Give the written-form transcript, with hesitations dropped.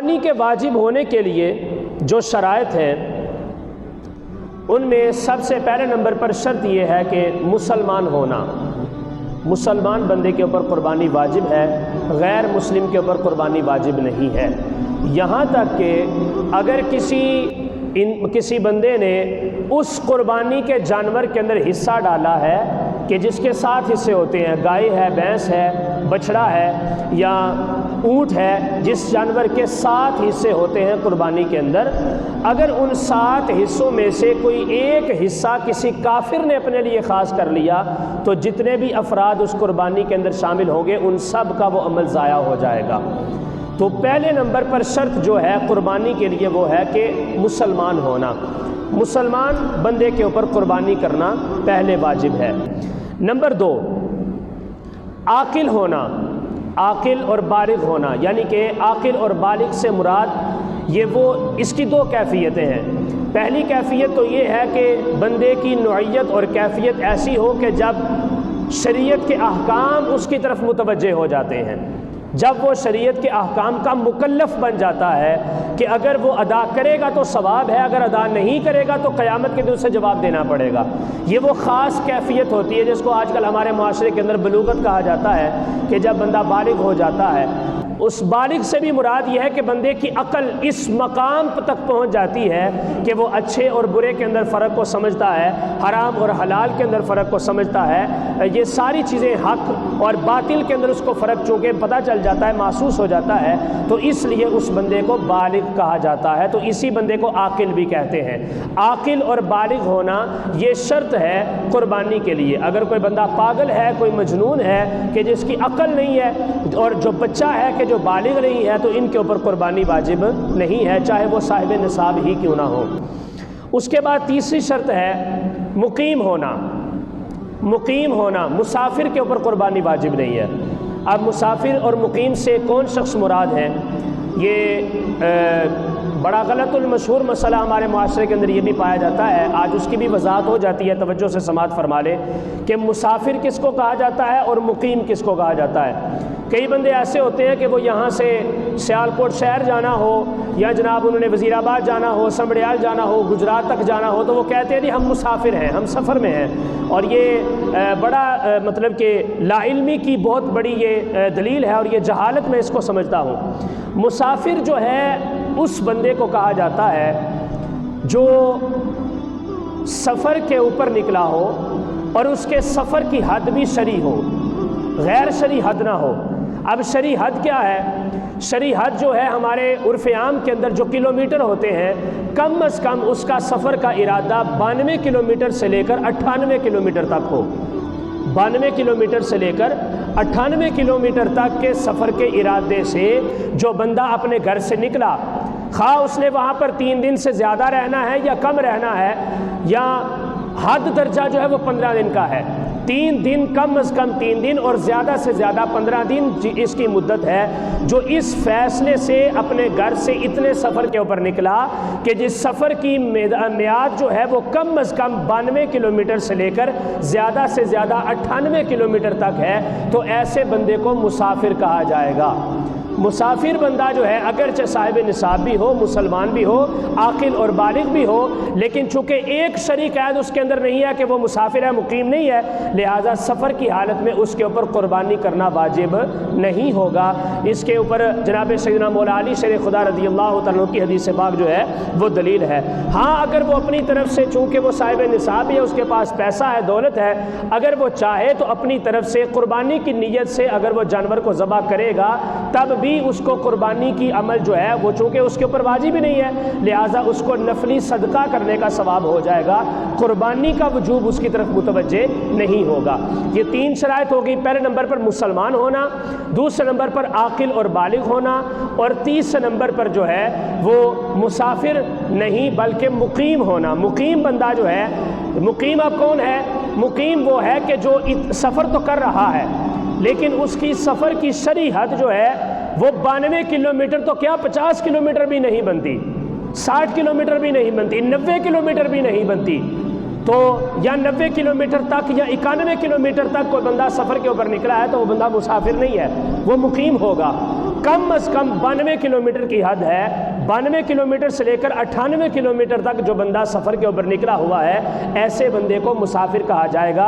قربانی کے واجب ہونے کے لیے جو شرائط ہیں ان میں سب سے پہلے نمبر پر شرط یہ ہے کہ مسلمان ہونا. مسلمان بندے کے اوپر قربانی واجب ہے، غیر مسلم کے اوپر قربانی واجب نہیں ہے. یہاں تک کہ اگر کسی بندے نے اس قربانی کے جانور کے اندر حصہ ڈالا ہے کہ جس کے 7 حصے ہوتے ہیں، گائے ہے، بھینس ہے، بچڑا ہے یا اونٹ ہے، جس جانور کے 7 حصے ہوتے ہیں قربانی کے اندر، اگر ان 7 حصوں میں سے کوئی ایک حصہ کسی کافر نے اپنے لیے خاص کر لیا تو جتنے بھی افراد اس قربانی کے اندر شامل ہوں گے ان سب کا وہ عمل ضائع ہو جائے گا. تو پہلے نمبر پر شرط جو ہے قربانی کے لیے وہ ہے کہ مسلمان ہونا. مسلمان بندے کے اوپر قربانی کرنا پہلے واجب ہے. نمبر 2، عاقل ہونا، عاقل اور بالغ ہونا. یعنی کہ عاقل اور بالغ سے مراد اس کی 2 کیفیتیں ہیں. پہلی کیفیت تو یہ ہے کہ بندے کی نوعیت اور کیفیت ایسی ہو کہ جب شریعت کے احکام اس کی طرف متوجہ ہو جاتے ہیں، جب وہ شریعت کے احکام کا مکلف بن جاتا ہے کہ اگر وہ ادا کرے گا تو ثواب ہے، اگر ادا نہیں کرے گا تو قیامت کے دن اسے جواب دینا پڑے گا. یہ وہ خاص کیفیت ہوتی ہے جس کو آج کل ہمارے معاشرے کے اندر بلوغت کہا جاتا ہے کہ جب بندہ بالغ ہو جاتا ہے. اس بالغ سے بھی مراد یہ ہے کہ بندے کی عقل اس مقام تک پہنچ جاتی ہے کہ وہ اچھے اور برے کے اندر فرق کو سمجھتا ہے، حرام اور حلال کے اندر فرق کو سمجھتا ہے. یہ ساری چیزیں حق اور باطل کے اندر اس کو فرق چونکہ پتہ چل جاتا ہے، محسوس ہو جاتا ہے، تو اس لیے اس بندے کو بالغ کہا جاتا ہے. تو اسی بندے کو عاقل بھی کہتے ہیں. عاقل اور بالغ ہونا یہ شرط ہے قربانی کے لیے. اگر کوئی بندہ پاگل ہے، کوئی مجنون ہے کہ جس کی عقل نہیں ہے، اور جو بچہ ہے کہ جو بالغ نہیں ہے، تو ان کے اوپر قربانی واجب نہیں ہے، چاہے وہ صاحب نصاب ہی کیوں نہ ہو. اس کے بعد تیسری شرط ہے مقیم ہونا. مقیم ہونا، مسافر کے اوپر قربانی واجب نہیں ہے. اب مسافر اور مقیم سے کون شخص مراد ہے؟ یہ بڑا غلط المشہور مسئلہ ہمارے معاشرے کے اندر یہ بھی پایا جاتا ہے. آج اس کی بھی وضاحت ہو جاتی ہے، توجہ سے سماعت فرما لے کہ مسافر کس کو کہا جاتا ہے اور مقیم کس کو کہا جاتا ہے. کئی بندے ایسے ہوتے ہیں کہ وہ یہاں سے سیالکوٹ شہر جانا ہو یا جناب انہوں نے وزیر آباد جانا ہو، سمبڑیال جانا ہو، گجرات تک جانا ہو، تو وہ کہتے ہیں جی ہم مسافر ہیں، ہم سفر میں ہیں. اور یہ بڑا مطلب کہ لا علمی کی بہت بڑی یہ دلیل ہے، اور یہ جہالت میں اس کو سمجھتا ہوں. مسافر جو ہے اس بندے کو کہا جاتا ہے جو سفر کے اوپر نکلا ہو اور اس کے سفر کی حد بھی شرعی ہو، غیر شرعی حد نہ ہو. اب شرعی حد کیا ہے؟ شرعی حد جو ہے ہمارے عرف عام کے اندر جو کلومیٹر ہوتے ہیں، کم از کم اس کا سفر کا ارادہ 92 کلومیٹر سے لے کر 98 کلومیٹر تک ہو. 92 کلومیٹر سے لے کر 98 کلومیٹر تک کے سفر کے ارادے سے جو بندہ اپنے گھر سے نکلا، خواہ اس نے وہاں پر 3 دن سے زیادہ رہنا ہے یا کم رہنا ہے، یا حد درجہ جو ہے وہ 15 دن کا ہے. 3 دن، کم از کم 3 دن اور زیادہ سے زیادہ 15 دن اس کی مدت ہے. جو اس فیصلے سے اپنے گھر سے اتنے سفر کے اوپر نکلا کہ جس سفر کی میعاد جو ہے وہ کم از کم 92 کلومیٹر سے لے کر زیادہ سے زیادہ 98 کلومیٹر تک ہے، تو ایسے بندے کو مسافر کہا جائے گا. مسافر بندہ جو ہے اگرچہ صاحب نصاب بھی ہو، مسلمان بھی ہو، عاقل اور بالغ بھی ہو، لیکن چونکہ ایک شرعی قید اس کے اندر نہیں ہے کہ وہ مسافر ہے، مقیم نہیں ہے، لہٰذا سفر کی حالت میں اس کے اوپر قربانی کرنا واجب نہیں ہوگا. اس کے اوپر جناب سیدنا مولا علی شیر خدا رضی اللہ تعالیٰ کی حدیث پاک جو ہے وہ دلیل ہے. ہاں اگر وہ اپنی طرف سے، چونکہ وہ صاحب نصاب ہے، اس کے پاس پیسہ ہے، دولت ہے، اگر وہ چاہے تو اپنی طرف سے قربانی کی نیت سے اگر وہ جانور کو ذبح کرے گا، تب بھی اس کو قربانی کی عمل جو ہے وہ چونکہ اس کے اوپر واجب ہی نہیں ہے، لہٰذا اس کو نفلی صدقہ کرنے کا ثواب ہو جائے گا. قربانی کا وجوب اس کی طرف متوجہ نہیں ہوگا. یہ 3 شرائط ہوگی. پہلے نمبر پر مسلمان ہونا، دوسرے نمبر پر عاقل اور بالغ ہونا، اور تیسرے نمبر پر جو ہے وہ مسافر نہیں بلکہ مقیم ہونا. مقیم بندہ جو ہے، مقیم اب کون ہے؟ مقیم وہ ہے کہ جو سفر تو کر رہا ہے لیکن اس کی سفر کی شرعی حد جو ہے وہ 92 کلومیٹر تو کیا 50 کلومیٹر بھی نہیں بنتی، 60 کلومیٹر بھی نہیں بنتی، 90 کلومیٹر بھی نہیں بنتی. تو یا 90 کلومیٹر تک یا 91 کلومیٹر تک کوئی بندہ سفر کے اوپر نکلا ہے تو وہ بندہ مسافر نہیں ہے، وہ مقیم ہوگا. کم از کم 92 کلومیٹر کی حد ہے، 92 کلومیٹر سے لے کر 98 کلومیٹر تک جو بندہ سفر کے اوپر نکلا ہوا ہے، ایسے بندے کو مسافر کہا جائے گا۔